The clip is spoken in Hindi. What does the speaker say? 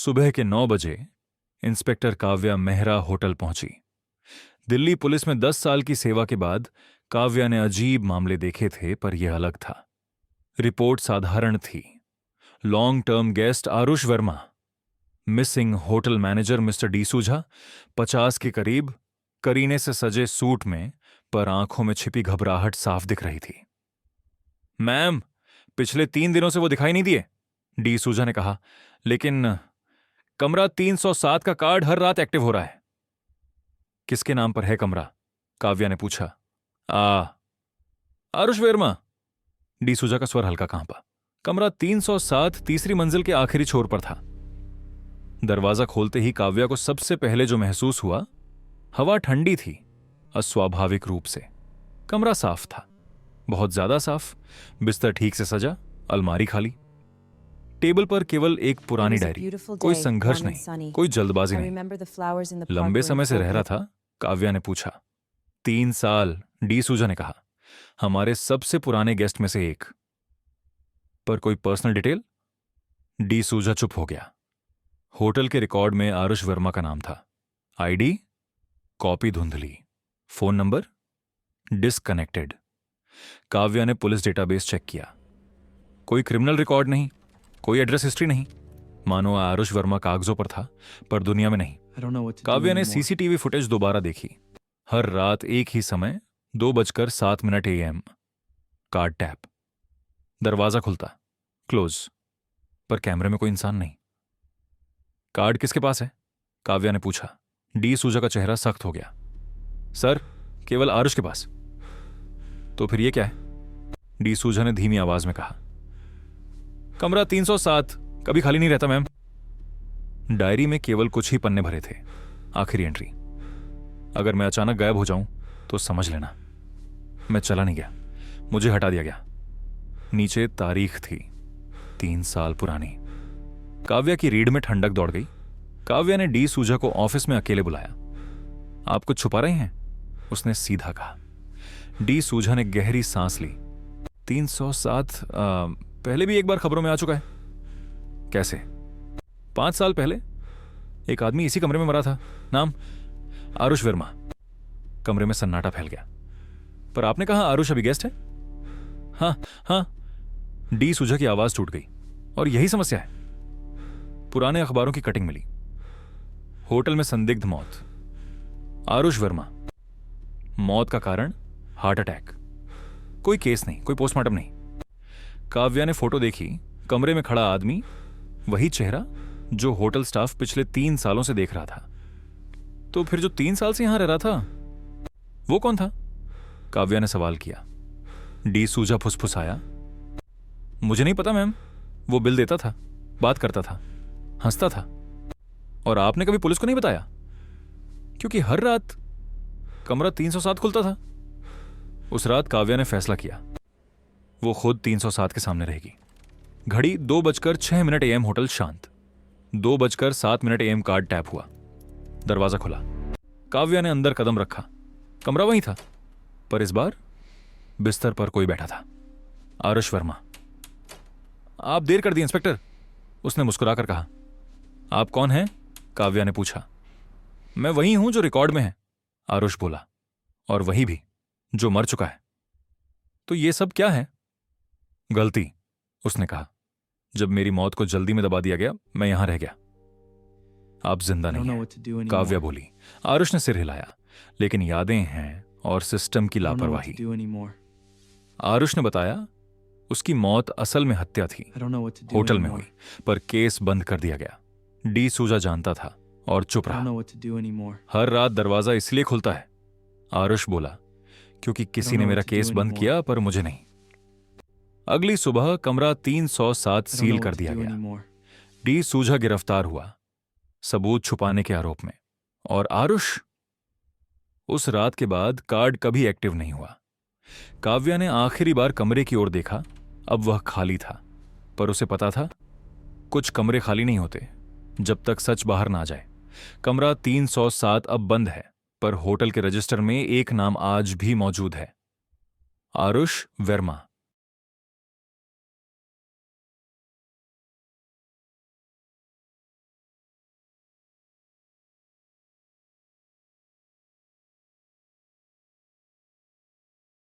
सुबह के 9 बजे इंस्पेक्टर काव्या मेहरा होटल पहुंची। दिल्ली पुलिस में 10 साल की सेवा के बाद काव्या ने अजीब मामले देखे थे, पर यह अलग था। रिपोर्ट साधारण थी। Long term guest Aarush Verma, missing hotel manager mister D'Souza, 50 के करीब, करीने से सजे सूट में, पर आंखों में छिपी घबराहट साफ दिख रही थी। मैम, पिछले 3 दिनों से वो दिखाई नहीं दिए, डिसूजा ने कहा, लेकिन कमरा 307 का कार्ड हर रात एक्टिव हो रहा है। किसके नाम पर है कमरा? काव्या ने पूछा। आरुष वर्मा। डिसूजा का स्वर हल्का कांपा। कमरा 307 तीसरी मंजिल के आखिरी छोर पर था। दरवाजा खोलते ही काव्या को सबसे पहले जो महसूस हुआ, हवा ठंडी थी, अस्वाभाविक रूप से। कमरा साफ था, बहुत ज्यादा साफ। बिस्तर ठीक से सजा, अलमारी खाली। टेबल पर केवल एक पुरानी डायरी। कोई संघर्ष नहीं, कोई जल्दबाजी नहीं। लंबे समय से रह रहा था? काव्या ने पूछा। 3 साल, डिसूजा ने कहा। हमारे सबसे पुराने गेस्ट में से एक। पर कोई पर्सनल डिटेल? डिसूजा चुप हो गया। होटल के रिकॉर्ड में आरुष वर्मा का नाम था। आईडी कॉपी धुंधली, फोन नंबर डिसकनेक्टेड। काव्या ने पुलिस डेटाबेस चेक किया। कोई क्रिमिनल रिकॉर्ड नहीं, कोई एड्रेस हिस्ट्री नहीं। मानो आरुष वर्मा कागजों पर था, पर दुनिया में नहीं। काव्या ने सीसीटीवी फुटेज दोबारा देखी। हर रात एक ही समय, 2:07 AM, कार्ड टैप, दरवाजा खुलता, क्लोज, पर कैमरे में कोई इंसान नहीं। कार्ड किसके पास है? काव्या ने पूछा। डिसूजा का चेहरा सख्त हो गया। सर, केवल आरुष के पास। तो फिर ये क्या है? डिसूजा ने धीमी आवाज में कहा। कमरा 307 कभी खाली नहीं रहता मैम। डायरी में केवल कुछ ही पन्ने भरे थे। आखिरी एंट्री। अगर मैं अचानक गायब हो जाऊं तो समझ लेना मैं चला नहीं गया, मुझे हटा दिया गया। नीचे तारीख थी, 3 साल पुरानी। काव्या की रीढ़ में ठंडक दौड़ गई। काव्या ने डिसूजा को ऑफिस में अकेले बुलाया। आप कुछ छुपा रहे हैं? उसने सीधा कहा। डिसूजा ने गहरी सांस ली। 307 पहले भी एक बार खबरों में आ चुका है। कैसे? 5 साल पहले एक आदमी इसी कमरे में मरा था। नाम आरुष वर्मा। कमरे में सन्नाटा फैल गया। पर आपने कहा आरुष अभी गेस्ट है? हाँ हाँ, डिसूजा की आवाज टूट गई। और यही समस्या है। पुराने अखबारों की कटिंग मिली। होटल में संदिग्ध मौत, आरुष वर्मा। मौत का कारण हार्ट अटैक। कोई केस नहीं, कोई पोस्टमार्टम नहीं। काव्या ने फोटो देखी। कमरे में खड़ा आदमी, वही चेहरा जो होटल स्टाफ पिछले 3 सालों से देख रहा था। तो फिर जो 3 साल से यहां रह रहा था, वो कौन था? काव्या ने सवाल किया। डिसूजा फुसफुसाया। मुझे नहीं पता मैम। वो बिल देता था, बात करता था, हंसता था। और आपने कभी पुलिस को नहीं बताया? क्योंकि हर रात कमरा 307 खुलता था। उस रात काव्या ने फैसला किया, वो खुद 307 के सामने रहेगी। घड़ी 2:06 AM, होटल शांत। 2:07 AM कार्ड टैप हुआ। दरवाजा खुला। काव्या ने अंदर कदम रखा। कमरा वही था, पर इस बार बिस्तर पर कोई बैठा था। आरुष वर्मा। आप देर कर दी इंस्पेक्टर, उसने मुस्कुराकर कहा। आप कौन हैं? काव्या ने पूछा। मैं वही हूं जो रिकॉर्ड में है, आरुष बोला। और वही भी जो मर चुका है। तो ये सब क्या है? गलती, उसने कहा। जब मेरी मौत को जल्दी में दबा दिया गया, मैं यहां रह गया। आप जिंदा नहीं हैं, काव्या बोली। आरुष ने सिर हिलाया। लेकिन यादें हैं और सिस्टम की लापरवाही। आरुष ने बताया, उसकी मौत असल में हत्या थी, होटल में हुई, पर केस बंद कर दिया गया। डिसूजा जानता था और चुप रहा। हर रात दरवाजा इसलिए खुलता है, आरुष बोला, क्योंकि किसी ने मेरा केस बंद किया, पर मुझे नहीं। अगली सुबह कमरा 307 सील कर दिया गया। डिसूजा गिरफ्तार हुआ, सबूत छुपाने के आरोप में। और आरुष? उस रात के बाद कार्ड कभी एक्टिव नहीं हुआ। काव्या ने आखिरी बार कमरे की ओर देखा। अब वह खाली था, पर उसे पता था कुछ कमरे खाली नहीं होते जब तक सच बाहर ना जाए। कमरा 307 अब बंद है, पर होटल के रजिस्टर में एक नाम आज भी मौजूद है, आरुष वर्मा।